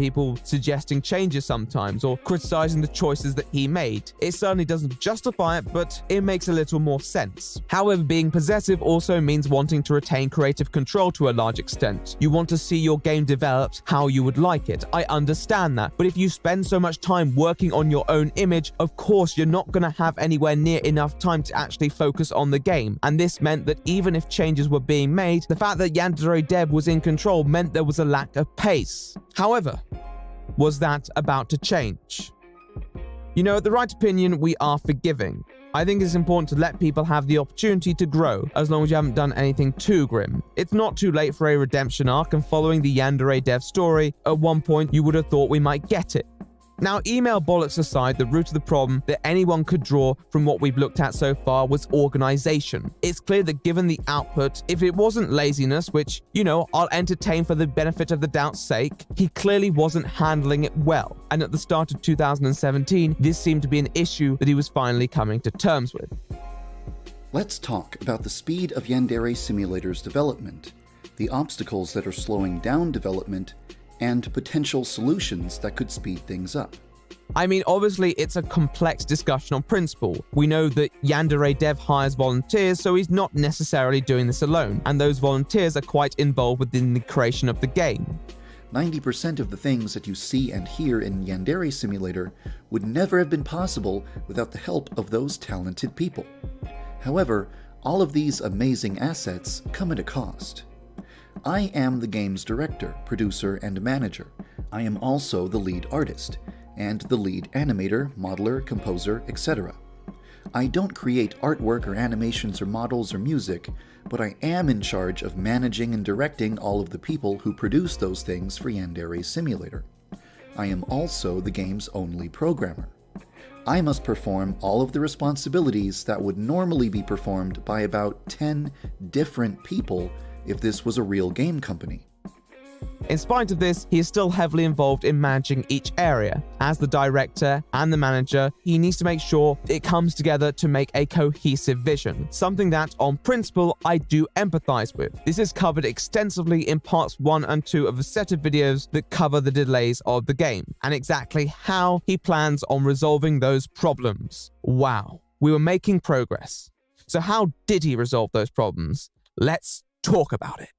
people suggesting changes sometimes or criticizing the choices that he made. It certainly doesn't justify it, but it makes a little more sense. However, being possessive also means wanting to retain creative control to a large extent. You want to see your game developed how you would like it. I understand that, but if you spend so much time working on your own image, of course you're not going to have anywhere near enough time to actually focus on the game. And this meant that even if changes were being made, the fact that yandere dev was in control meant there was a lack of pace. However, was that about to change? You know, at the right opinion, we are forgiving. I think it's important to let people have the opportunity to grow, as long as you haven't done anything too grim. It's not too late for a redemption arc, and following the yandere dev story, at one point you would have thought we might get it. Now, email bollocks aside, the root of the problem that anyone could draw from what we've looked at so far was organization. It's clear that given the output, if it wasn't laziness, which, you know, I'll entertain for the benefit of the doubt's sake, he clearly wasn't handling it well. And at the start of 2017, this seemed to be an issue that he was finally coming to terms with. Let's talk about the speed of Yandere Simulator's development, the obstacles that are slowing down development, and potential solutions that could speed things up. I mean, obviously, it's a complex discussion on principle. We know that yandere dev hires volunteers, so he's not necessarily doing this alone, and those volunteers are quite involved within the creation of the game. 90% of the things that you see and hear in Yandere Simulator would never have been possible without the help of those talented people. However, all of these amazing assets come at a cost. I am the game's director, producer, and manager. I am also the lead artist, and the lead animator, modeler, composer, etc. I don't create artwork or animations or models or music, but I am in charge of managing and directing all of the people who produce those things for Yandere Simulator. I am also the game's only programmer. I must perform all of the responsibilities that would normally be performed by about 10 different people if this was a real game company. In spite of this, he is still heavily involved in managing each area. As the director and the manager, he needs to make sure it comes together to make a cohesive vision, something that, on principle, I do empathize with. This is covered extensively in parts 1 and 2 of a set of videos that cover the delays of the game, and exactly how he plans on resolving those problems. Wow, we were making progress. So how did he resolve those problems? Let's talk about it.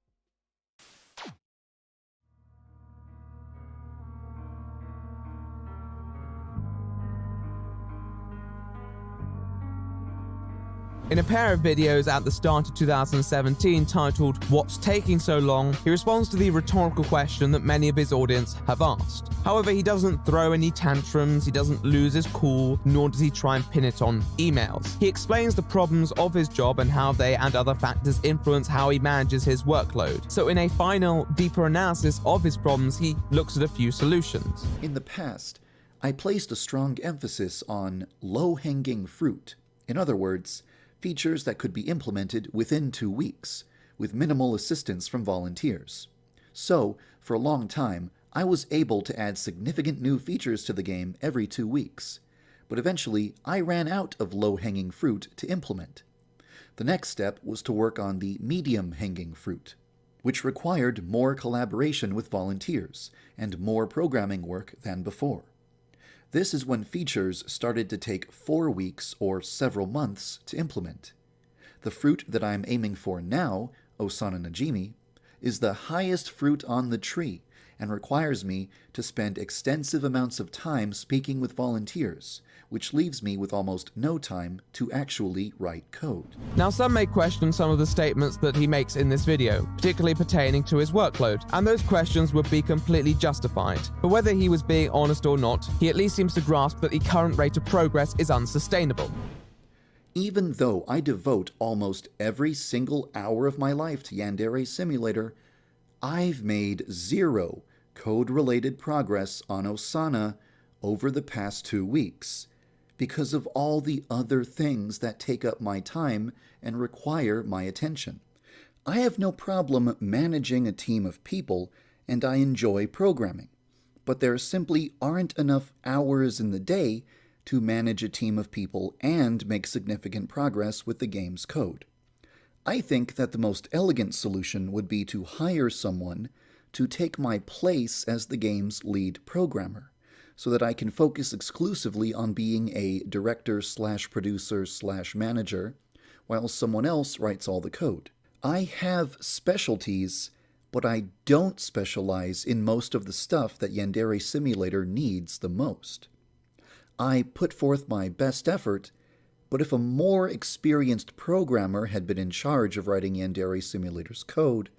In a pair of videos at the start of 2017 titled "What's Taking So Long?", he responds to the rhetorical question that many of his audience have asked. However, he doesn't throw any tantrums, he doesn't lose his cool, nor does he try and pin it on emails. He explains the problems of his job and how they and other factors influence how he manages his workload. So in a final, deeper analysis of his problems, he looks at a few solutions. In the past, I placed a strong emphasis on low-hanging fruit. In other words, features that could be implemented within 2 weeks, with minimal assistance from volunteers. So, for a long time, I was able to add significant new features to the game every 2 weeks. But eventually, I ran out of low-hanging fruit to implement. The next step was to work on the medium-hanging fruit, which required more collaboration with volunteers and more programming work than before. This is when features started to take 4 weeks or several months to implement. The fruit that I'm aiming for now, Osana Najimi, is the highest fruit on the tree and requires me to spend extensive amounts of time speaking with volunteers, which leaves me with almost no time to actually write code. Now, some may question some of the statements that he makes in this video, particularly pertaining to his workload, and those questions would be completely justified. But whether he was being honest or not, he at least seems to grasp that the current rate of progress is unsustainable. Even though I devote almost every single hour of my life to Yandere Simulator, I've made 0 code-related progress on Osana over the past 2 weeks, because of all the other things that take up my time and require my attention. I have no problem managing a team of people, and I enjoy programming, but there simply aren't enough hours in the day to manage a team of people and make significant progress with the game's code. I think that the most elegant solution would be to hire someone to take my place as the game's lead programmer, so that I can focus exclusively on being a director/producer/manager, while someone else writes all the code. I have specialties, but I don't specialize in most of the stuff that Yandere Simulator needs the most. I put forth my best effort, but if a more experienced programmer had been in charge of writing Yandere Simulator's code,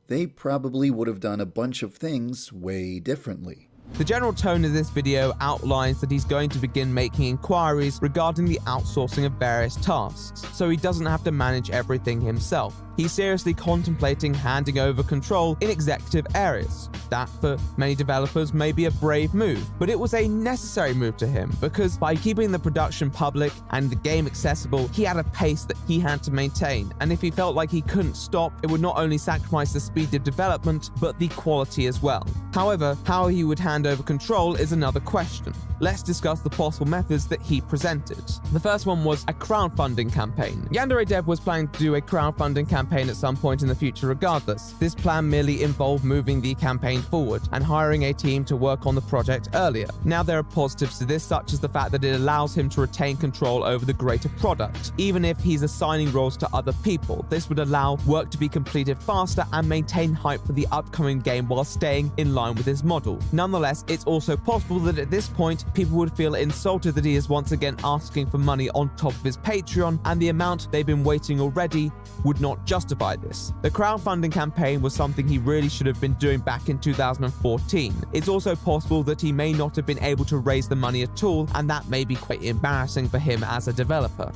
they probably would have done a bunch of things way differently. The general tone of this video outlines that he's going to begin making inquiries regarding the outsourcing of various tasks, so he doesn't have to manage everything himself. He's seriously contemplating handing over control in executive areas. That, for many developers, may be a brave move, but it was a necessary move to him, because by keeping the production public and the game accessible, he had a pace that he had to maintain, and if he felt like he couldn't stop, it would not only sacrifice the speed of development, but the quality as well. However, how he would hand over control is another question. Let's discuss the possible methods that he presented. The first one was a crowdfunding campaign. Yandere Dev was planning to do a crowdfunding campaign at some point in the future regardless. This plan merely involved moving the campaign forward and hiring a team to work on the project earlier. Now there are positives to this, such as the fact that it allows him to retain control over the greater product. Even if he's assigning roles to other people, this would allow work to be completed faster and maintain hype for the upcoming game while staying in line with his model. Nonetheless, it's also possible that at this point, people would feel insulted that he is once again asking for money on top of his Patreon, and the amount they've been waiting already would not justify this. The crowdfunding campaign was something he really should have been doing back in 2014. It's also possible that he may not have been able to raise the money at all, and that may be quite embarrassing for him as a developer.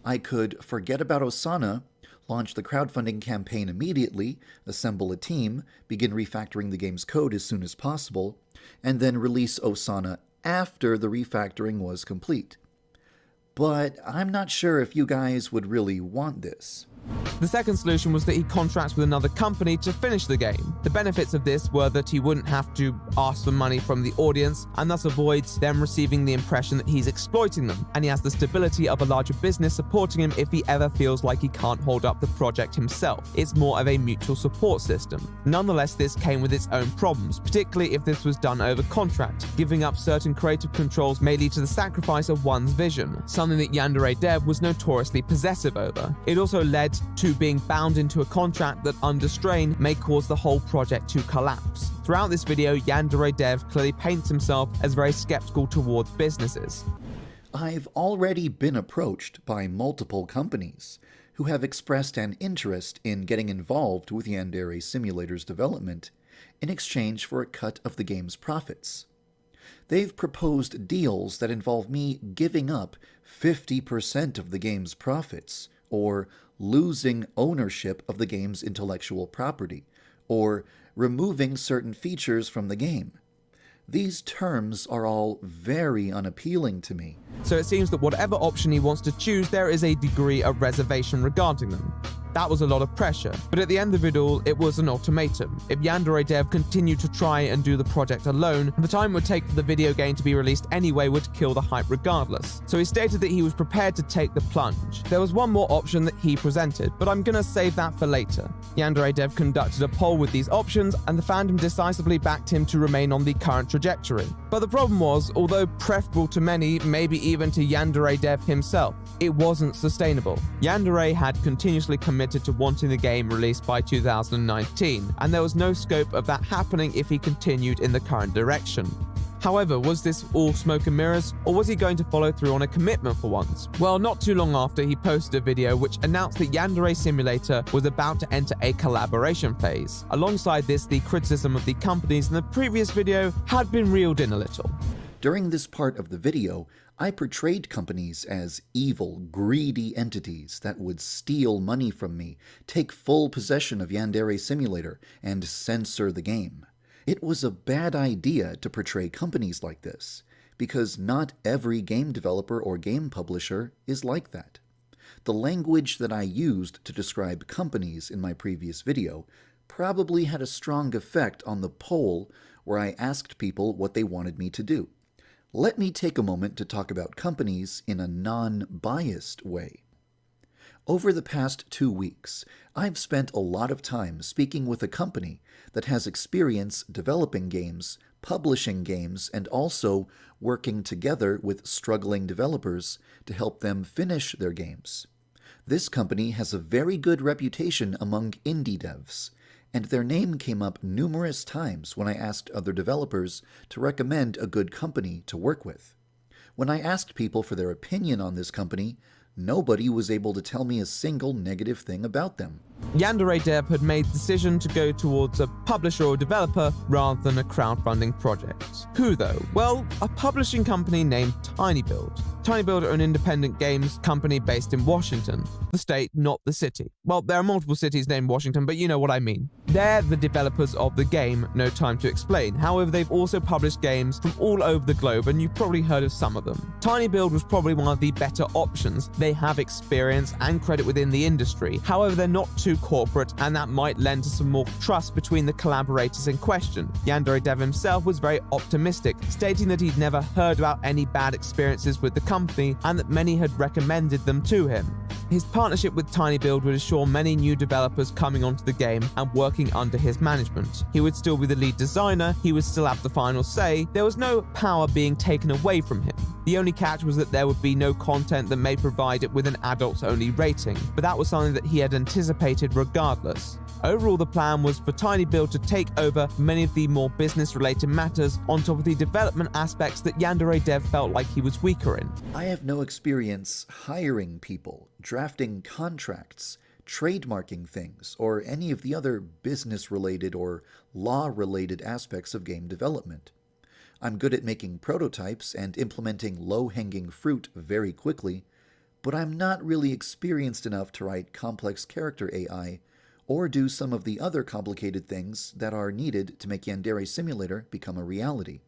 I could forget about Osana, launch the crowdfunding campaign immediately, assemble a team, begin refactoring the game's code as soon as possible, and then release Osana after the refactoring was complete. But I'm not sure if you guys would really want this. The second solution was that he contracts with another company to finish the game. The benefits of this were that he wouldn't have to ask for money from the audience, and thus avoids them receiving the impression that he's exploiting them, and he has the stability of a larger business supporting him if he ever feels like he can't hold up the project himself. It's more of a mutual support system. Nonetheless, this came with its own problems, particularly if this was done over contract. Giving up certain creative controls may lead to the sacrifice of one's vision, something that Yandere Dev was notoriously possessive over. It also led to being bound into a contract that, under strain, may cause the whole project to collapse. Throughout this video, Yandere Dev clearly paints himself as very skeptical towards businesses. I've already been approached by multiple companies who have expressed an interest in getting involved with Yandere Simulator's development in exchange for a cut of the game's profits. They've proposed deals that involve me giving up 50% of the game's profits, or losing ownership of the game's intellectual property, or removing certain features from the game. These terms are all very unappealing to me. So it seems that whatever option he wants to choose, there is a degree of reservation regarding them. That was a lot of pressure, but at the end of it all, it was an ultimatum. If Yandere Dev continued to try and do the project alone, the time it would take for the video game to be released anyway would kill the hype regardless. So he stated that he was prepared to take the plunge. There was one more option that he presented, but I'm gonna save that for later. Yandere Dev conducted a poll with these options, and the fandom decisively backed him to remain on the current trajectory. But the problem was, although preferable to many, maybe even to Yandere Dev himself, it wasn't sustainable. Yandere had continuously committed to wanting the game released by 2019, and there was no scope of that happening if he continued in the current direction. However, was this all smoke and mirrors, or was he going to follow through on a commitment for once? Well, not too long after, he posted a video which announced that Yandere Simulator was about to enter a collaboration phase. Alongside this, the criticism of the companies in the previous video had been reeled in a little. During this part of the video, I portrayed companies as evil, greedy entities that would steal money from me, take full possession of Yandere Simulator, and censor the game. It was a bad idea to portray companies like this, because not every game developer or game publisher is like that. The language that I used to describe companies in my previous video probably had a strong effect on the poll where I asked people what they wanted me to do. Let me take a moment to talk about companies in a non-biased way. Over the past 2 weeks, I've spent a lot of time speaking with a company that has experience developing games, publishing games, and also working together with struggling developers to help them finish their games. This company has a very good reputation among indie devs, and their name came up numerous times when I asked other developers to recommend a good company to work with. When I asked people for their opinion on this company, nobody was able to tell me a single negative thing about them. Yandev had made the decision to go towards a publisher or developer rather than a crowdfunding project. Who though? Well, a publishing company named TinyBuild. TinyBuild are an independent games company based in Washington, the state, not the city. Well, there are multiple cities named Washington, but you know what I mean. They're the developers of the game, No Time to Explain. However, they've also published games from all over the globe, and you've probably heard of some of them. TinyBuild was probably one of the better options. They have experience and credit within the industry. However, they're not too corporate, and that might lend to some more trust between the collaborators in question. Yandev himself was very optimistic, stating that he'd never heard about any bad experiences with the company and that many had recommended them to him. His partnership with TinyBuild would assure many new developers coming onto the game and working under his management. He would still be the lead designer, he would still have the final say, there was no power being taken away from him. The only catch was that there would be no content that may provide it with an adults-only rating, but that was something that he had anticipated regardless. Overall, the plan was for TinyBuild to take over many of the more business-related matters on top of the development aspects that Yandev felt like he was weaker in. I have no experience hiring people, drafting contracts, trademarking things, or any of the other business-related or law-related aspects of game development. I'm good at making prototypes and implementing low-hanging fruit very quickly, but I'm not really experienced enough to write complex character AI or do some of the other complicated things that are needed to make Yandere Simulator become a reality.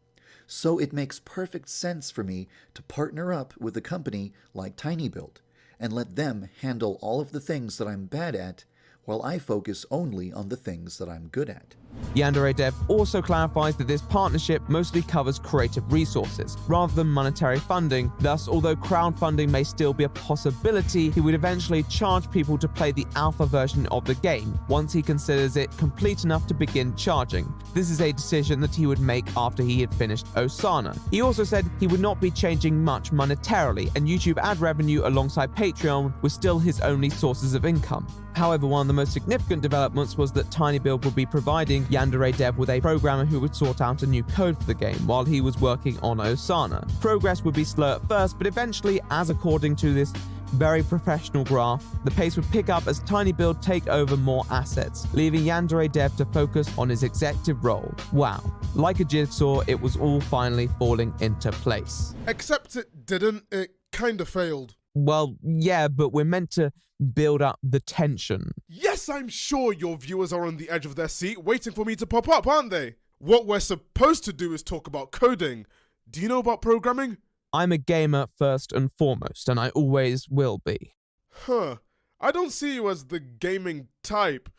So it makes perfect sense for me to partner up with a company like TinyBuild and let them handle all of the things that I'm bad at while I focus only on the things that I'm good at. Yandev also clarifies that this partnership mostly covers creative resources, rather than monetary funding. Thus, although crowdfunding may still be a possibility, he would eventually charge people to play the alpha version of the game, once he considers it complete enough to begin charging. This is a decision that he would make after he had finished Osana. He also said he would not be changing much monetarily, and YouTube ad revenue alongside Patreon was still his only sources of income. However, one of the most significant developments was that TinyBuild would be providing Yandev with a programmer who would sort out a new code for the game while he was working on Osana. Progress would be slow at first, but eventually, as according to this very professional graph, the pace would pick up as TinyBuild take over more assets, leaving Yandev to focus on his executive role. Wow. Like a jigsaw, it was all finally falling into place. Except it didn't, it kinda failed. Well, yeah, but we're meant to build up the tension. Yes, I'm sure your viewers are on the edge of their seat waiting for me to pop up, aren't they? What we're supposed to do is talk about coding. Do you know about programming? I'm a gamer first and foremost, and I always will be. Huh. I don't see you as the gaming type.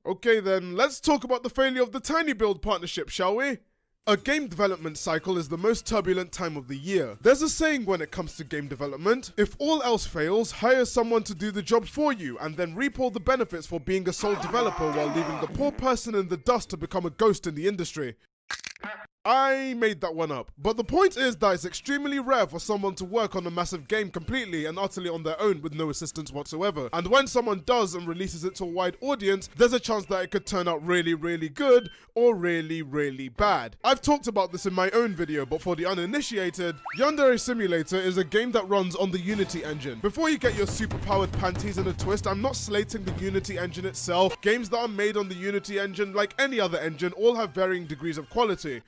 Okay then, let's talk about the failure of the TinyBuild partnership, shall we? A game development cycle is the most turbulent time of the year. There's a saying when it comes to game development: if all else fails, hire someone to do the job for you and then reap all the benefits for being a sole developer while leaving the poor person in the dust to become a ghost in the industry. I made that one up. But the point is that it's extremely rare for someone to work on a massive game completely and utterly on their own with no assistance whatsoever. And when someone does and releases it to a wide audience, there's a chance that it could turn out really, really good or really, really bad. I've talked about this in my own video, but for the uninitiated, Yandere Simulator is a game that runs on the Unity engine. Before you get your super-powered panties in a twist, I'm not slating the Unity engine itself. Games that are made on the Unity engine, like any other engine, all have varying degrees of quality.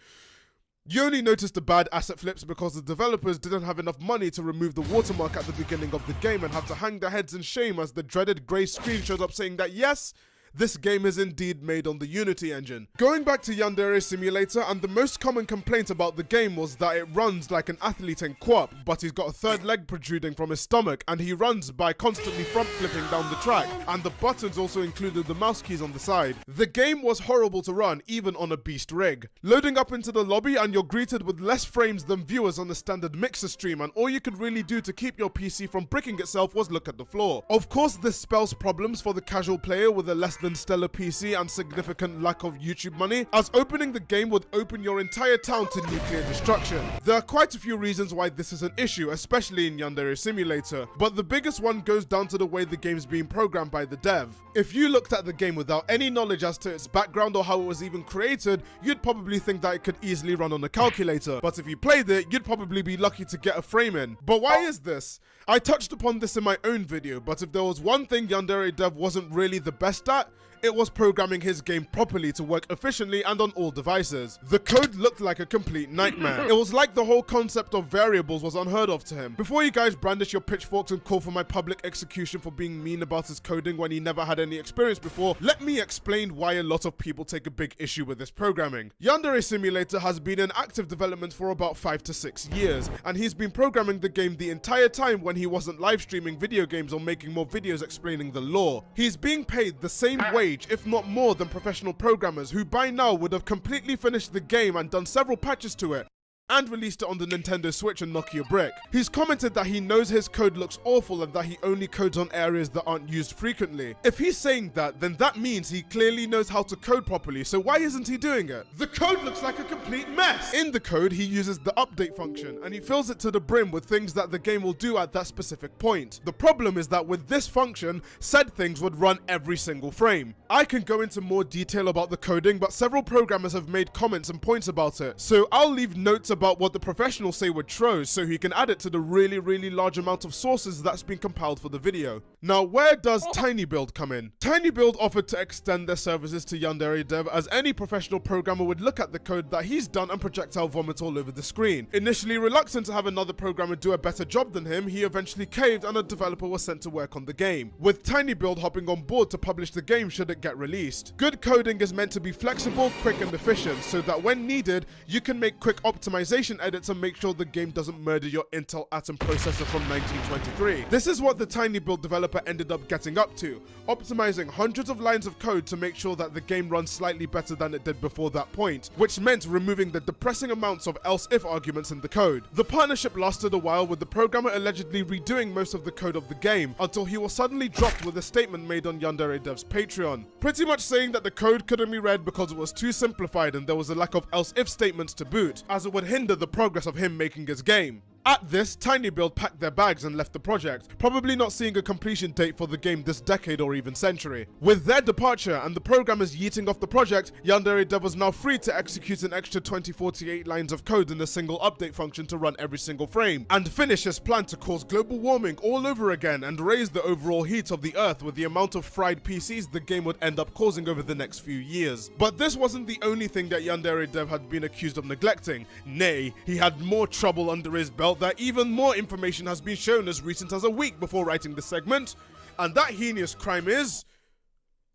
You only noticed the bad asset flips because the developers didn't have enough money to remove the watermark at the beginning of the game and have to hang their heads in shame as the dreaded grey screen shows up saying that yes, this game is indeed made on the Unity engine. Going back to Yandere Simulator, and the most common complaint about the game was that it runs like an athlete in co-op, but he's got a third leg protruding from his stomach, and he runs by constantly front flipping down the track, and the buttons also included the mouse keys on the side. The game was horrible to run, even on a beast rig. Loading up into the lobby and you're greeted with less frames than viewers on a standard mixer stream, and all you could really do to keep your PC from bricking itself was look at the floor. Of course, this spells problems for the casual player with a less than stellar PC and significant lack of YouTube money, as opening the game would open your entire town to nuclear destruction. There are quite a few reasons why this is an issue, especially in Yandere Simulator, but the biggest one goes down to the way the game's being programmed by the dev. If you looked at the game without any knowledge as to its background or how it was even created, you'd probably think that it could easily run on a calculator, but if you played it, you'd probably be lucky to get a frame in. But why is this? I touched upon this in my own video, but if there was one thing Yandere dev wasn't really the best at, it was programming his game properly to work efficiently and on all devices. The code looked like a complete nightmare. It was like the whole concept of variables was unheard of to him. Before you guys brandish your pitchforks and call for my public execution for being mean about his coding when he never had any experience before, let me explain why a lot of people take a big issue with this programming. Yandere Simulator has been in active development for about 5 to 6 years, and he's been programming the game the entire time when he wasn't live streaming video games or making more videos explaining the lore. He's being paid the same wage, if not more, than professional programmers who by now would have completely finished the game and done several patches to it and released it on the Nintendo Switch and Nokia Brick. He's commented that he knows his code looks awful and that he only codes on areas that aren't used frequently. If he's saying that, then that means he clearly knows how to code properly, so why isn't he doing it? The code looks like a complete mess! In the code, he uses the update function, and he fills it to the brim with things that the game will do at that specific point. The problem is that with this function, said things would run every single frame. I can go into more detail about the coding, but several programmers have made comments and points about it, so I'll leave notes about what the professionals say with Troz so he can add it to the really large amount of sources that's been compiled for the video. Now, where does TinyBuild come in? TinyBuild offered to extend their services to Yandere Dev, as any professional programmer would look at the code that he's done and projectile vomit all over the screen. Initially reluctant to have another programmer do a better job than him, he eventually caved and a developer was sent to work on the game, with TinyBuild hopping on board to publish the game should it get released. Good coding is meant to be flexible, quick and efficient, so that when needed, you can make quick optimization edits and make sure the game doesn't murder your Intel Atom processor from 1923. This is what the TinyBuild developer ended up getting up to, optimizing hundreds of lines of code to make sure that the game runs slightly better than it did before that point, which meant removing the depressing amounts of else-if arguments in the code. The partnership lasted a while, with the programmer allegedly redoing most of the code of the game, until he was suddenly dropped with a statement made on Yandere Dev's Patreon, pretty much saying that the code couldn't be read because it was too simplified and there was a lack of else-if statements to boot, as it would hinder the progress of him making his game. At this, TinyBuild packed their bags and left the project, probably not seeing a completion date for the game this decade or even century. With their departure and the programmers yeeting off the project, Yandere Dev was now free to execute an extra 2048 lines of code in a single update function to run every single frame, and finish his plan to cause global warming all over again and raise the overall heat of the earth with the amount of fried PCs the game would end up causing over the next few years. But this wasn't the only thing that Yandere Dev had been accused of neglecting. Nay, he had more trouble under his belt that even more information has been shown as recent as a week before writing this segment, and that heinous crime is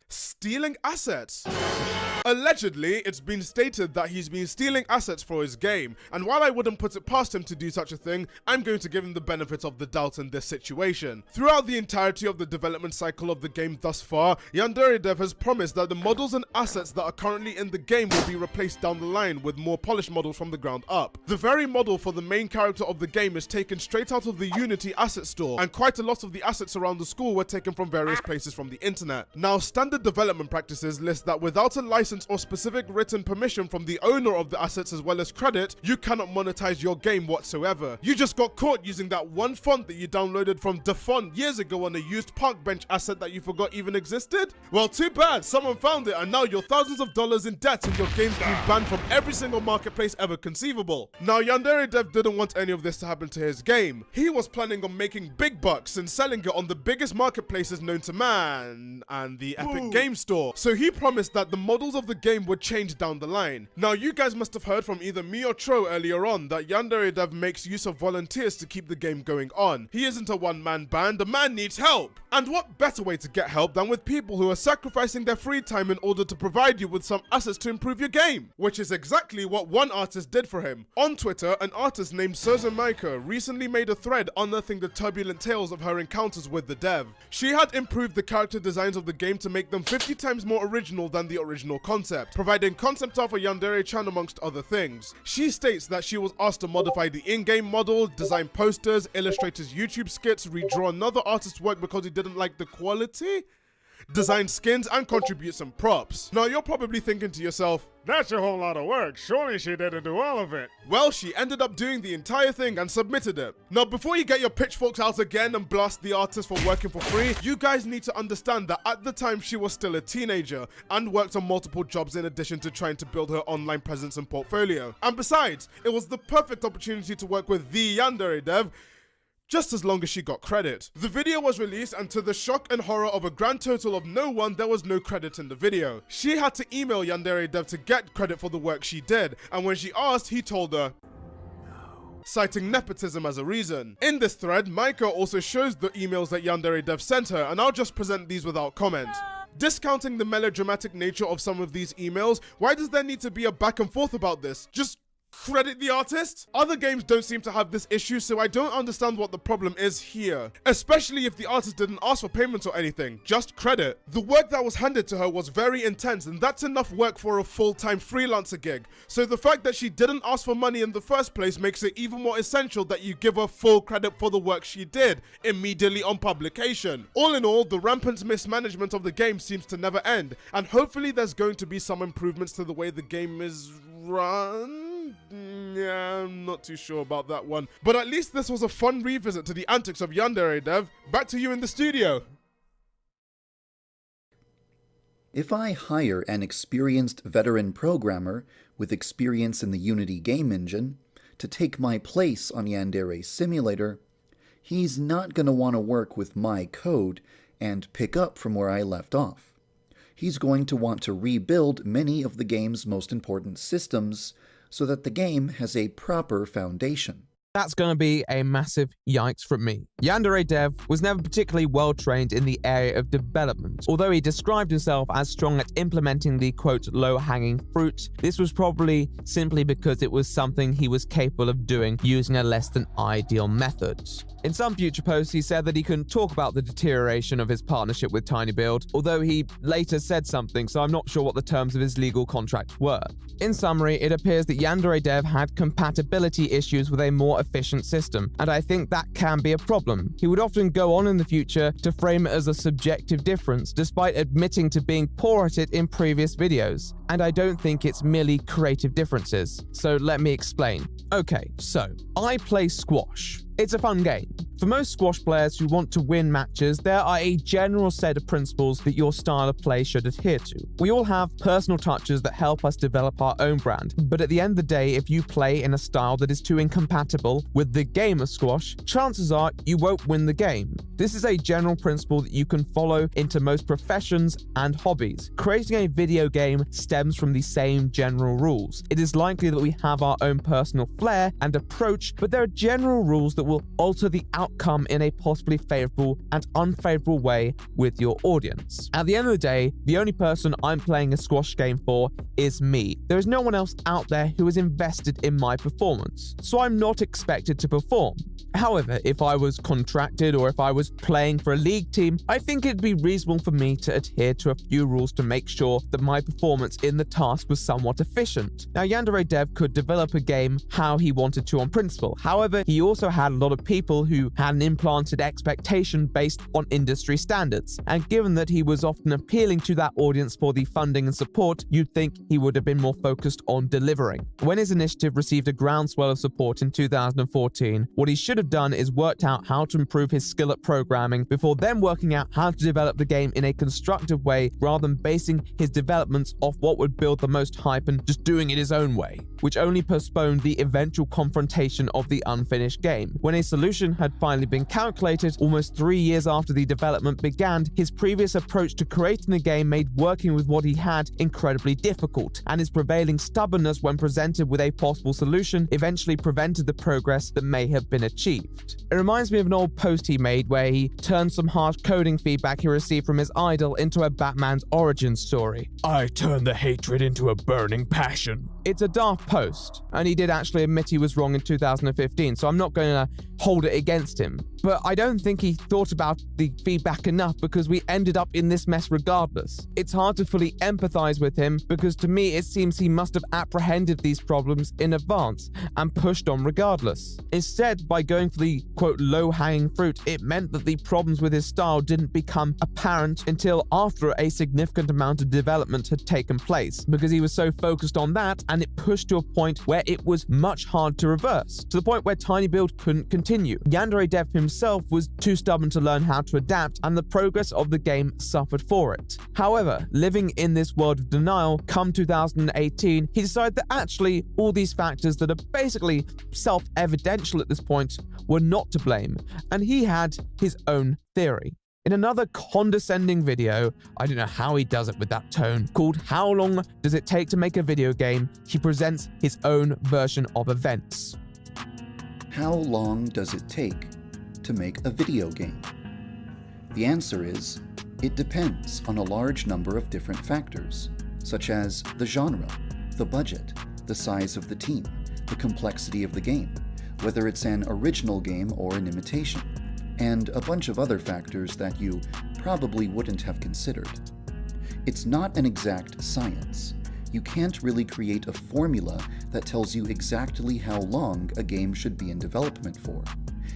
stealing assets. Allegedly, it's been stated that he's been stealing assets for his game, and while I wouldn't put it past him to do such a thing, I'm going to give him the benefit of the doubt in this situation. Throughout the entirety of the development cycle of the game thus far, Yandere Dev has promised that the models and assets that are currently in the game will be replaced down the line with more polished models from the ground up. The very model for the main character of the game is taken straight out of the Unity asset store, and quite a lot of the assets around the school were taken from various places from the internet. Now, standard development practices list that without a license or specific written permission from the owner of the assets as well as credit, you cannot monetize your game whatsoever. You just got caught using that one font that you downloaded from DeFont years ago on a used park bench asset that you forgot even existed? Well, too bad, someone found it and now you're thousands of dollars in debt and your game's been banned from every single marketplace ever conceivable. Now, Yandere Dev didn't want any of this to happen to his game. He was planning on making big bucks and selling it on the biggest marketplaces known to man, and the Epic Game Store. So he promised that the models of of the game would change down the line. Now, you guys must have heard from either me or Tro earlier on that yandev makes use of volunteers to keep the game going on. He isn't a one-man band, the man needs help. And what better way to get help than with people who are sacrificing their free time in order to provide you with some assets to improve your game? Which is exactly what one artist did for him. On Twitter, an artist named Maika recently made a thread unearthing the turbulent tales of her encounters with the dev. She had improved the character designs of the game to make them 50 times more original than the original concept, providing concept art for Yandere-chan amongst other things. She states that she was asked to modify the in-game model, design posters, illustrate his YouTube skits, redraw another artist's work because he didn't like the quality, design skins, and contribute some props. Now, you're probably thinking to yourself, that's a whole lot of work, surely she didn't do all of it. Well, she ended up doing the entire thing and submitted it. Now, before you get your pitchforks out again and blast the artist for working for free, you guys need to understand that at the time she was still a teenager and worked on multiple jobs in addition to trying to build her online presence and portfolio. And besides, it was the perfect opportunity to work with the yandere dev, just as long as she got credit. The video was released, and to the shock and horror of a grand total of no one, there was no credit in the video. She had to email yandere dev to get credit for the work she did, and when she asked, he told her no, citing nepotism as a reason. In this thread, Maika also shows the emails that yandere dev sent her, and I'll just present these without comment. Discounting the melodramatic nature of some of these emails, why does there need to be a back and forth about this? Just credit the artist? Other games don't seem to have this issue, so I don't understand what the problem is here. Especially if the artist didn't ask for payment or anything, just credit. The work that was handed to her was very intense, and that's enough work for a full-time freelancer gig. So the fact that she didn't ask for money in the first place makes it even more essential that you give her full credit for the work she did immediately on publication. All in all, the rampant mismanagement of the game seems to never end, and hopefully there's going to be some improvements to the way the game is run. Yeah, I'm not too sure about that one. But at least this was a fun revisit to the antics of yandere dev. Back to you in the studio. If I hire an experienced veteran programmer with experience in the Unity game engine to take my place on Yandere's simulator, he's not going to want to work with my code and pick up from where I left off. He's going to want to rebuild many of the game's most important systems so that the game has a proper foundation. That's going to be a massive yikes from me. Yandere dev was never particularly well trained in the area of development. Although he described himself as strong at implementing the quote low-hanging fruit, this was probably simply because it was something he was capable of doing using a less than ideal method. In some future posts, he said that he couldn't talk about the deterioration of his partnership with tinyBuild, although he later said something, so I'm not sure what the terms of his legal contract were. In summary, it appears that Yandere dev had compatibility issues with a more efficient system, and I think that can be a problem. He would often go on in the future to frame it as a subjective difference, despite admitting to being poor at it in previous videos. And I don't think it's merely creative differences. So let me explain. Okay, so I play squash. It's a fun game. For most squash players who want to win matches, there are a general set of principles that your style of play should adhere to. We all have personal touches that help us develop our own brand, but at the end of the day, if you play in a style that is too incompatible with the game of squash, chances are you won't win the game. This is a general principle that you can follow into most professions and hobbies. Creating a video game stems from the same general rules. It is likely that we have our own personal flair and approach, but there are general rules that will alter the outcome in a possibly favorable and unfavorable way with your audience. At the end of the day, the only person I'm playing a squash game for is me. There is no one else out there who is invested in my performance, so I'm not expected to perform. However, if I was contracted or if I was playing for a league team, I think it'd be reasonable for me to adhere to a few rules to make sure that my performance in the task was somewhat efficient. Now, Yandere dev could develop a game how he wanted to on principle. However, he also had a lot of people who had an implanted expectation based on industry standards. And given that he was often appealing to that audience for the funding and support, you'd think he would have been more focused on delivering. When his initiative received a groundswell of support in 2014, what he should have done is worked out how to improve his skill at programming before then working out how to develop the game in a constructive way rather than basing his developments off what would build the most hype and just doing it his own way, which only postponed the eventual confrontation of the unfinished game. When a solution had finally been calculated, almost 3 years after the development began, his previous approach to creating the game made working with what he had incredibly difficult, and his prevailing stubbornness when presented with a possible solution eventually prevented the progress that may have been achieved. It reminds me of an old post he made where he turned some harsh coding feedback he received from his idol into a Batman's origin story. I turned the hatred into a burning passion. It's a daft post, and he did actually admit he was wrong in 2015, so I'm not going to hold it against him. But I don't think he thought about the feedback enough because we ended up in this mess regardless. It's hard to fully empathize with him because to me it seems he must have apprehended these problems in advance and pushed on regardless. Instead, by going for the quote low-hanging fruit, it meant that the problems with his style didn't become apparent until after a significant amount of development had taken place, because he was so focused on that and it pushed to a point where it was much hard to reverse, to the point where tinybuild couldn't continue. Yandev himself was too stubborn to learn how to adapt, and the progress of the game suffered for it. However, living in this world of denial, come 2018, he decided that actually all these factors that are basically self-evidential at this point were not to blame, and he had his own theory. In another condescending video, I don't know how he does it with that tone, called How Long Does It Take to Make a Video Game?, he presents his own version of events. How long does it take to make a video game? The answer is, it depends on a large number of different factors, such as the genre, the budget, the size of the team, the complexity of the game, whether it's an original game or an imitation, and a bunch of other factors that you probably wouldn't have considered. It's not an exact science. You can't really create a formula that tells you exactly how long a game should be in development for,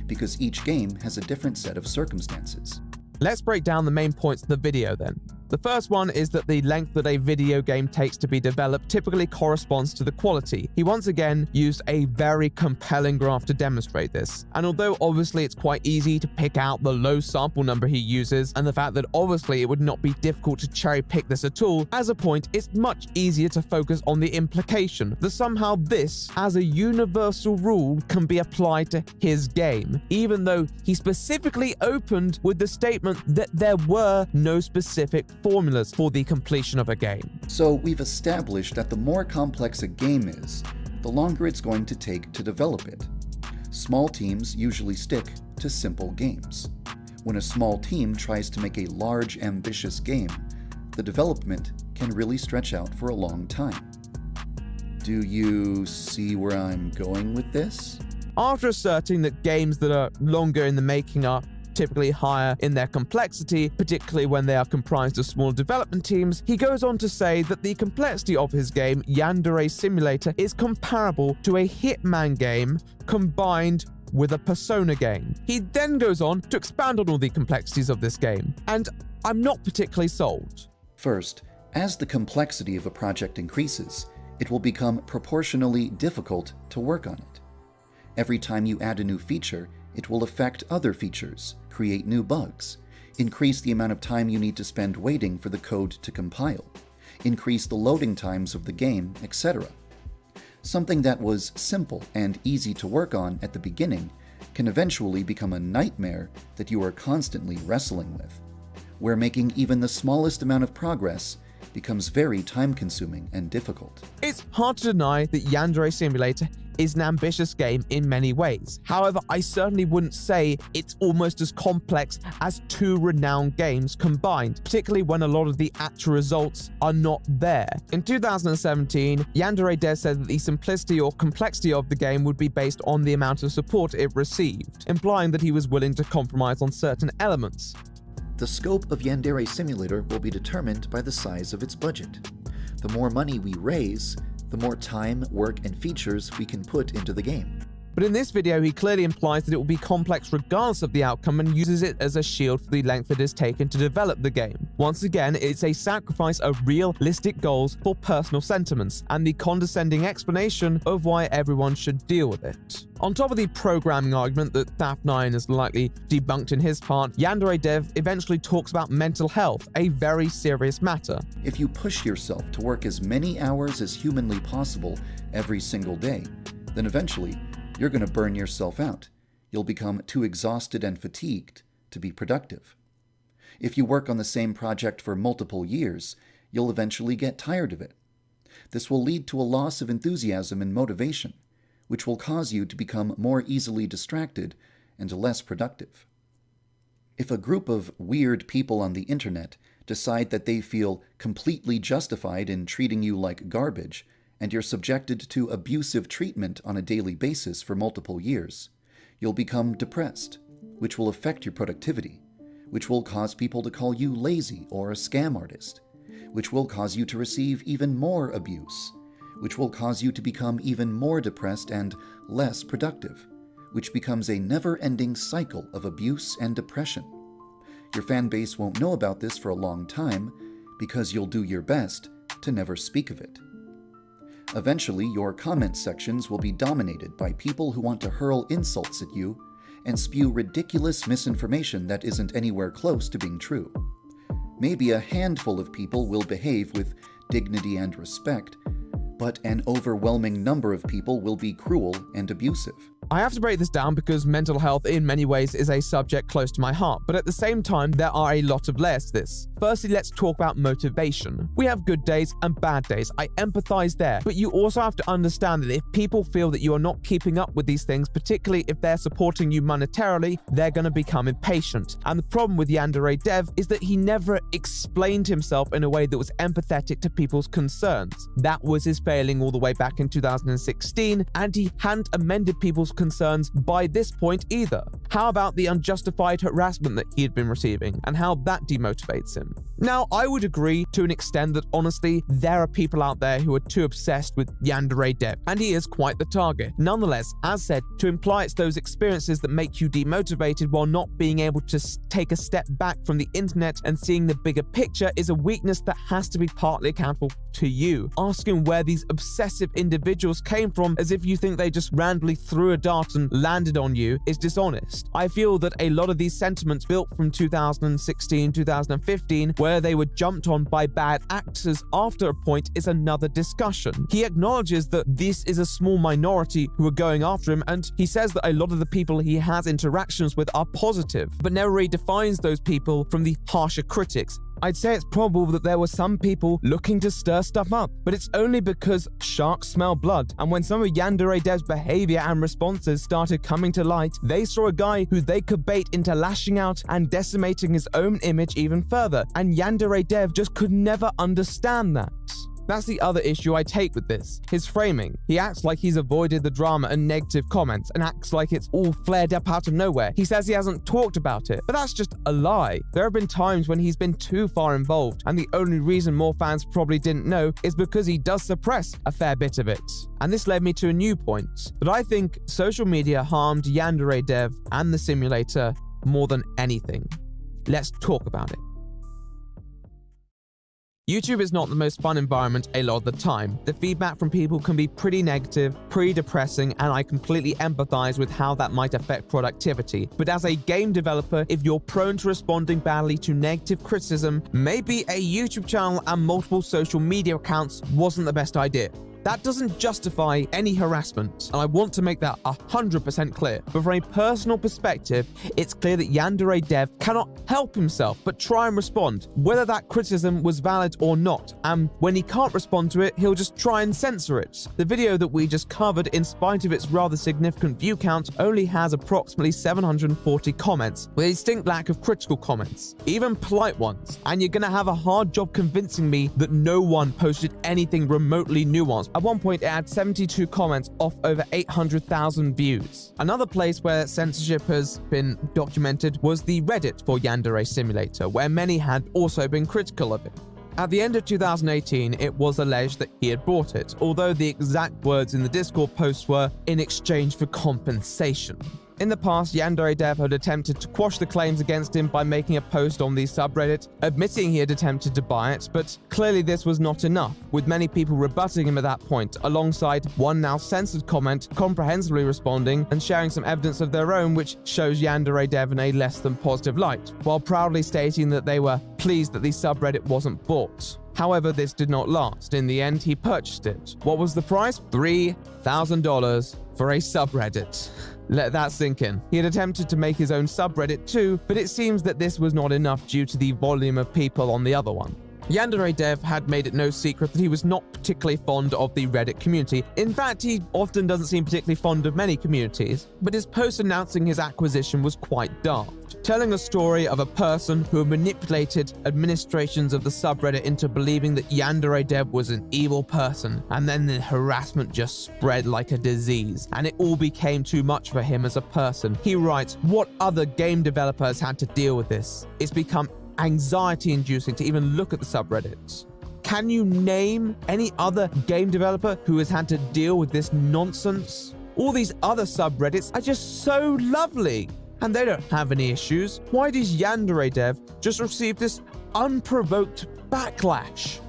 because each game has a different set of circumstances. Let's break down the main points of the video then. The first one is that the length that a video game takes to be developed typically corresponds to the quality. He once again used a very compelling graph to demonstrate this. And although obviously it's quite easy to pick out the low sample number he uses, and the fact that obviously it would not be difficult to cherry pick this at all, as a point it's much easier to focus on the implication that somehow this, as a universal rule, can be applied to his game, even though he specifically opened with the statement that there were no specific formulas for the completion of a game. So we've established that the more complex a game is, the longer it's going to take to develop it. Small teams usually stick to simple games. When a small team tries to make a large, ambitious game, the development can really stretch out for a long time. Do you see where I'm going with this? After asserting that games that are longer in the making are typically higher in their complexity, particularly when they are comprised of small development teams, he goes on to say that the complexity of his game, Yandere Simulator, is comparable to a Hitman game combined with a Persona game. He then goes on to expand on all the complexities of this game, and I'm not particularly sold. First, as the complexity of a project increases, it will become proportionally difficult to work on it. Every time you add a new feature, it will affect other features, create new bugs, increase the amount of time you need to spend waiting for the code to compile, increase the loading times of the game, etc. Something that was simple and easy to work on at the beginning can eventually become a nightmare that you are constantly wrestling with, where making even the smallest amount of progress becomes very time-consuming and difficult. It's hard to deny that Yandere Simulator is an ambitious game in many ways. However, I certainly wouldn't say it's almost as complex as two renowned games combined, particularly when a lot of the actual results are not there. In 2017, Yandere said that the simplicity or complexity of the game would be based on the amount of support it received, implying that he was willing to compromise on certain elements. The scope of Yandere Simulator will be determined by the size of its budget. The more money we raise, the more time, work, and features we can put into the game. But in this video, he clearly implies that it will be complex regardless of the outcome and uses it as a shield for the length it has taken to develop the game. Once again, it's a sacrifice of realistic goals for personal sentiments and the condescending explanation of why everyone should deal with it. On top of the programming argument that Thaf9 has likely debunked in his part, Yandere eventually talks about mental health, a very serious matter. If you push yourself to work as many hours as humanly possible every single day, then eventually you're going to burn yourself out. You'll become too exhausted and fatigued to be productive. If you work on the same project for multiple years, you'll eventually get tired of it. This will lead to a loss of enthusiasm and motivation, which will cause you to become more easily distracted and less productive. If a group of weird people on the internet decide that they feel completely justified in treating you like garbage, and you're subjected to abusive treatment on a daily basis for multiple years, you'll become depressed, which will affect your productivity, which will cause people to call you lazy or a scam artist, which will cause you to receive even more abuse, which will cause you to become even more depressed and less productive, which becomes a never-ending cycle of abuse and depression. Your fan base won't know about this for a long time because you'll do your best to never speak of it. Eventually, your comment sections will be dominated by people who want to hurl insults at you and spew ridiculous misinformation that isn't anywhere close to being true. Maybe a handful of people will behave with dignity and respect, but an overwhelming number of people will be cruel and abusive. I have to break this down because mental health in many ways is a subject close to my heart, but at the same time, there are a lot of layers to this. Firstly, let's talk about motivation. We have good days and bad days. I empathize there, but you also have to understand that if people feel that you are not keeping up with these things, particularly if they're supporting you monetarily, they're going to become impatient. And the problem with yandev is that he never explained himself in a way that was empathetic to people's concerns. That was his failing all the way back in 2016, and he hadn't amended people's concerns by this point either. How about the unjustified harassment that he had been receiving and how that demotivates him? Now, I would agree to an extent that honestly, there are people out there who are too obsessed with yandev, and he is quite the target. Nonetheless, as said, to imply it's those experiences that make you demotivated while not being able to take a step back from the internet and seeing the bigger picture is a weakness that has to be partly accountable to you. Asking where these obsessive individuals came from as if you think they just randomly threw a dart and landed on you is dishonest. I feel that a lot of these sentiments built from 2016, 2015, where they were jumped on by bad actors after a point is another discussion. He acknowledges that this is a small minority who are going after him, and he says that a lot of the people he has interactions with are positive, but never really defines those people from the harsher critics. I'd say it's probable that there were some people looking to stir stuff up, but it's only because sharks smell blood, and when some of yandev's behavior and responses started coming to light, they saw a guy who they could bait into lashing out and decimating his own image even further, and yandev just could never understand that. That's the other issue I take with this. His framing. He acts like he's avoided the drama and negative comments and acts like it's all flared up out of nowhere. He says he hasn't talked about it, but that's just a lie. There have been times when he's been too far involved, and the only reason more fans probably didn't know is because he does suppress a fair bit of it. And this led me to a new point, that I think social media harmed yandev and the simulator more than anything. Let's talk about it. YouTube is not the most fun environment a lot of the time. The feedback from people can be pretty negative, pretty depressing, and I completely empathize with how that might affect productivity. But as a game developer, if you're prone to responding badly to negative criticism, maybe a YouTube channel and multiple social media accounts wasn't the best idea. That doesn't justify any harassment, and I want to make that 100% clear. But from a personal perspective, it's clear that yandev cannot help himself but try and respond, whether that criticism was valid or not. And when he can't respond to it, he'll just try and censor it. The video that we just covered, in spite of its rather significant view count, only has approximately 740 comments, with a distinct lack of critical comments, even polite ones. And you're gonna have a hard job convincing me that no one posted anything remotely nuanced. At one point, it had 72 comments off over 800,000 views. Another place where censorship has been documented was the Reddit for Yandere Simulator, where many had also been critical of it. At the end of 2018, it was alleged that he had bought it, although the exact words in the Discord posts were, "in exchange for compensation." In the past, yandev had attempted to quash the claims against him by making a post on the subreddit, admitting he had attempted to buy it, but clearly this was not enough, with many people rebutting him at that point, alongside one now censored comment comprehensively responding and sharing some evidence of their own which shows yandev in a less than positive light, while proudly stating that they were pleased that the subreddit wasn't bought. However, this did not last. In the end, he purchased it. What was the price? $3,000 for a subreddit. Let that sink in. He had attempted to make his own subreddit too, but it seems that this was not enough due to the volume of people on the other one. Yandev had made it no secret that he was not particularly fond of the Reddit community. In fact, he often doesn't seem particularly fond of many communities, but his post announcing his acquisition was quite daft, telling a story of a person who manipulated administrations of the subreddit into believing that Yandev was an evil person, and then the harassment just spread like a disease, and it all became too much for him as a person. He writes, "What other game developers had to deal with this? It's become anxiety-inducing to even look at the subreddits." Can you name any other game developer who has had to deal with this nonsense? All these other subreddits are just so lovely, and they don't have any issues. Why does Yandev just receive this unprovoked backlash?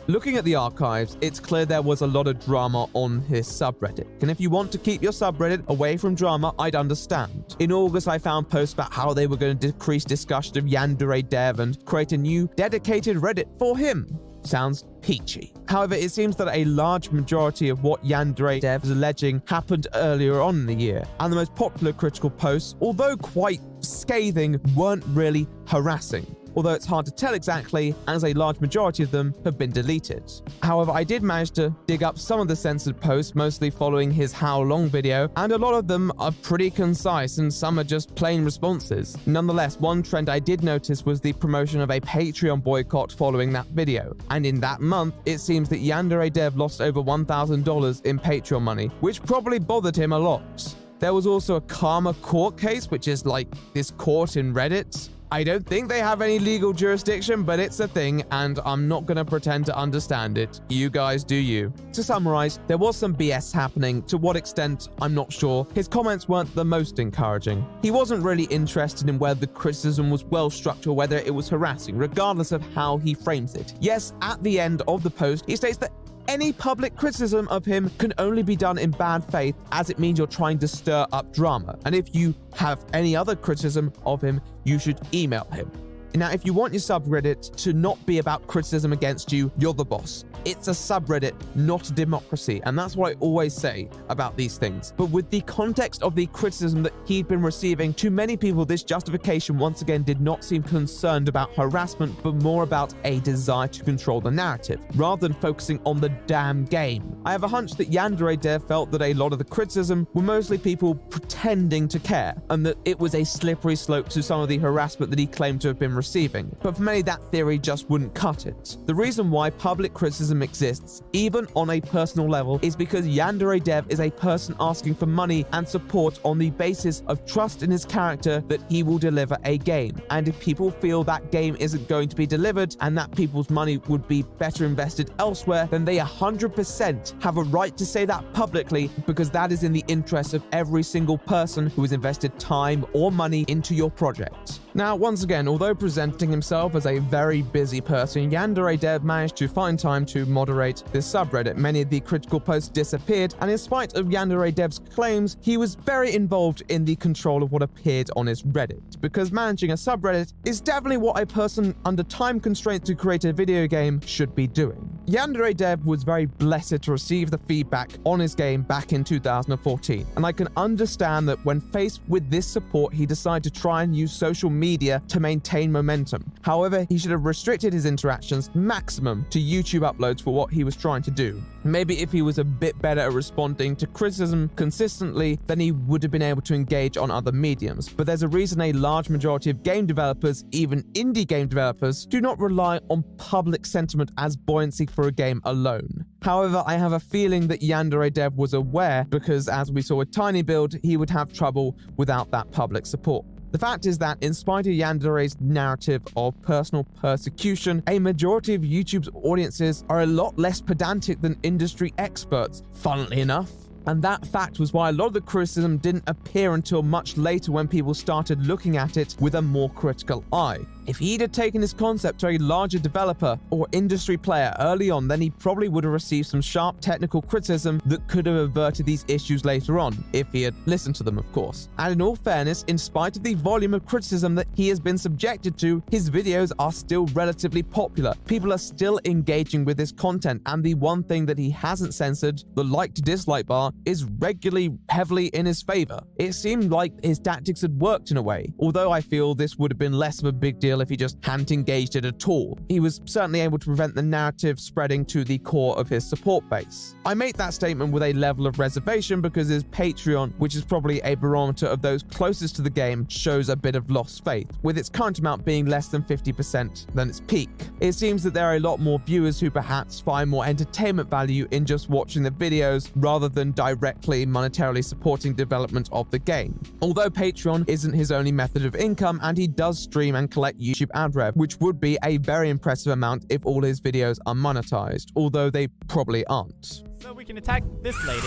Looking at the archives, it's clear there was a lot of drama on his subreddit. And if you want to keep your subreddit away from drama, I'd understand. In August, I found posts about how they were going to decrease discussion of Yandev and create a new dedicated Reddit for him. Sounds peachy. However, it seems that a large majority of what Yandev is alleging happened earlier on in the year, and the most popular critical posts, although quite scathing, weren't really harassing. Although it's hard to tell exactly, as a large majority of them have been deleted. However, I did manage to dig up some of the censored posts, mostly following his How Long video, and a lot of them are pretty concise and some are just plain responses. Nonetheless, one trend I did notice was the promotion of a Patreon boycott following that video, and in that month, it seems that Yandev lost over $1,000 in Patreon money, which probably bothered him a lot. There was also a Karma court case, which is like this court in Reddit. I don't think they have any legal jurisdiction, but it's a thing, and I'm not going to pretend to understand it. You guys do you. To summarize, there was some BS happening. To what extent, I'm not sure. His comments weren't the most encouraging. He wasn't really interested in whether the criticism was well structured or whether it was harassing, regardless of how he frames it. Yes, at the end of the post, he states that any public criticism of him can only be done in bad faith, as it means you're trying to stir up drama. And if you have any other criticism of him, you should email him. Now, if you want your subreddit to not be about criticism against you, you're the boss. It's a subreddit, not a democracy, and that's what I always say about these things. But with the context of the criticism that he'd been receiving, to many people this justification once again did not seem concerned about harassment, but more about a desire to control the narrative, rather than focusing on the damn game. I have a hunch that Yandev felt that a lot of the criticism were mostly people pretending to care, and that it was a slippery slope to some of the harassment that he claimed to have been receiving. But for many, that theory just wouldn't cut it. The reason why public criticism exists, even on a personal level, is because Yandev is a person asking for money and support on the basis of trust in his character that he will deliver a game. And if people feel that game isn't going to be delivered and that people's money would be better invested elsewhere, then they 100% have a right to say that publicly, because that is in the interest of every single person who has invested time or money into your project. Now, once again, although presenting himself as a very busy person, Yandev managed to find time to moderate this subreddit. Many of the critical posts disappeared, and in spite of Yandev's claims, he was very involved in the control of what appeared on his Reddit, because managing a subreddit is definitely what a person under time constraints to create a video game should be doing. Yandev was very blessed to receive the feedback on his game back in 2014, and I can understand that when faced with this support, he decided to try and use social media to maintain momentum. However, he should have restricted his interactions maximum to YouTube uploads for what he was trying to do. Maybe if he was a bit better at responding to criticism consistently, then he would have been able to engage on other mediums. But there's a reason a large majority of game developers, even indie game developers, do not rely on public sentiment as buoyancy for a game alone. However, I have a feeling that Yandev was aware, because as we saw with Tiny Build, he would have trouble without that public support. The fact is that in spite of Yandev's narrative of personal persecution, a majority of YouTube's audiences are a lot less pedantic than industry experts, funnily enough. And that fact was why a lot of the criticism didn't appear until much later, when people started looking at it with a more critical eye. If he'd have taken his concept to a larger developer or industry player early on, then he probably would have received some sharp technical criticism that could have averted these issues later on, if he had listened to them, of course. And in all fairness, in spite of the volume of criticism that he has been subjected to, his videos are still relatively popular. People are still engaging with his content, and the one thing that he hasn't censored, the like to dislike bar, is regularly heavily in his favor. It seemed like his tactics had worked in a way, although I feel this would have been less of a big deal if he just hadn't engaged it at all. He was certainly able to prevent the narrative spreading to the core of his support base. I make that statement with a level of reservation because his Patreon, which is probably a barometer of those closest to the game, shows a bit of lost faith, with its current amount being less than 50% than its peak. It seems that there are a lot more viewers who perhaps find more entertainment value in just watching the videos rather than directly monetarily supporting development of the game. Although Patreon isn't his only method of income, and he does stream and collect YouTube ad rev, which would be a very impressive amount if all his videos are monetized, although they probably aren't. So we can attack this lady.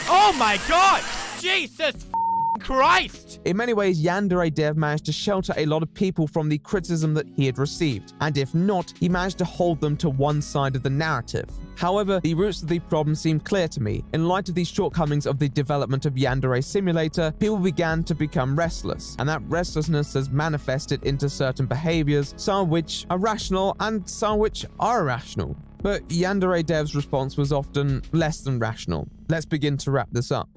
Oh my god! Jesus Christ! In many ways, yandev managed to shelter a lot of people from the criticism that he had received, and if not, he managed to hold them to one side of the narrative. However, the roots of the problem seem clear to me. In light of the shortcomings of the development of Yandere Simulator, people began to become restless, and that restlessness has manifested into certain behaviors, some of which are rational and some of which are irrational. But yanderedev's response was often less than rational. Let's begin to wrap this up.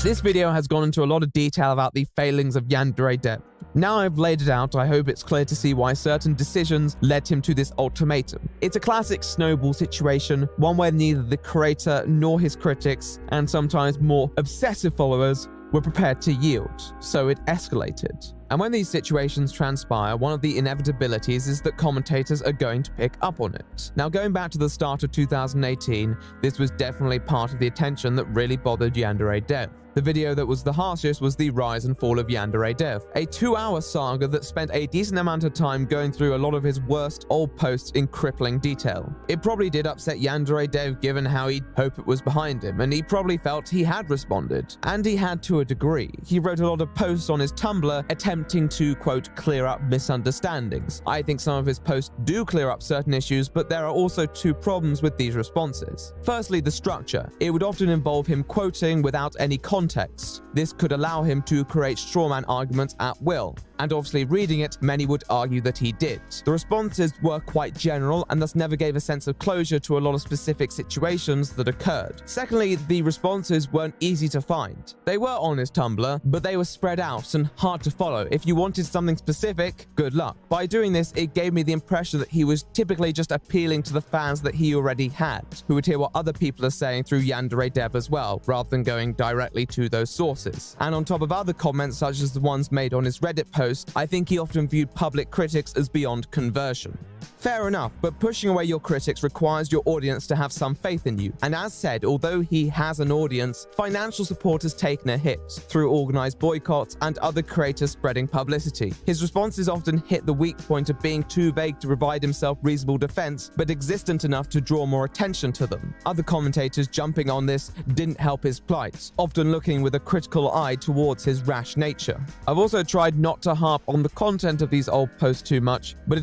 This video has gone into a lot of detail about the failings of yandev. Now I've laid it out, I hope it's clear to see why certain decisions led him to this ultimatum. It's a classic snowball situation, one where neither the creator nor his critics, and sometimes more obsessive followers, were prepared to yield, so it escalated. And when these situations transpire, one of the inevitabilities is that commentators are going to pick up on it. Now, going back to the start of 2018, this was definitely part of the attention that really bothered yandev. The video that was the harshest was the rise and fall of yandev, a 2-hour saga that spent a decent amount of time going through a lot of his worst old posts in crippling detail. It probably did upset yandev given how he'd hope it was behind him, and he probably felt he had responded. And he had to a degree. He wrote a lot of posts on his Tumblr attempting to, quote, clear up misunderstandings. I think some of his posts do clear up certain issues, but there are also two problems with these responses. Firstly, the structure. It would often involve him quoting without any context. This could allow him to create strawman arguments at will, and obviously reading it, many would argue that he did. The responses were quite general and thus never gave a sense of closure to a lot of specific situations that occurred. Secondly, the responses weren't easy to find. They were on his Tumblr, but they were spread out and hard to follow. If you wanted something specific, good luck. By doing this, it gave me the impression that he was typically just appealing to the fans that he already had, who would hear what other people are saying through yandev as well, rather than going directly to those sources. And on top of other comments such as the ones made on his Reddit post, I think he often viewed public critics as beyond conversion. Fair enough, but pushing away your critics requires your audience to have some faith in you. And as said, although he has an audience, financial support has taken a hit through organized boycotts and other creators spreading publicity. His responses often hit the weak point of being too vague to provide himself reasonable defense, but existent enough to draw more attention to them. Other commentators jumping on this didn't help his plight, often looking with a critical eye towards his rash nature. I've also tried not to harp on the content of these old posts too much, but it does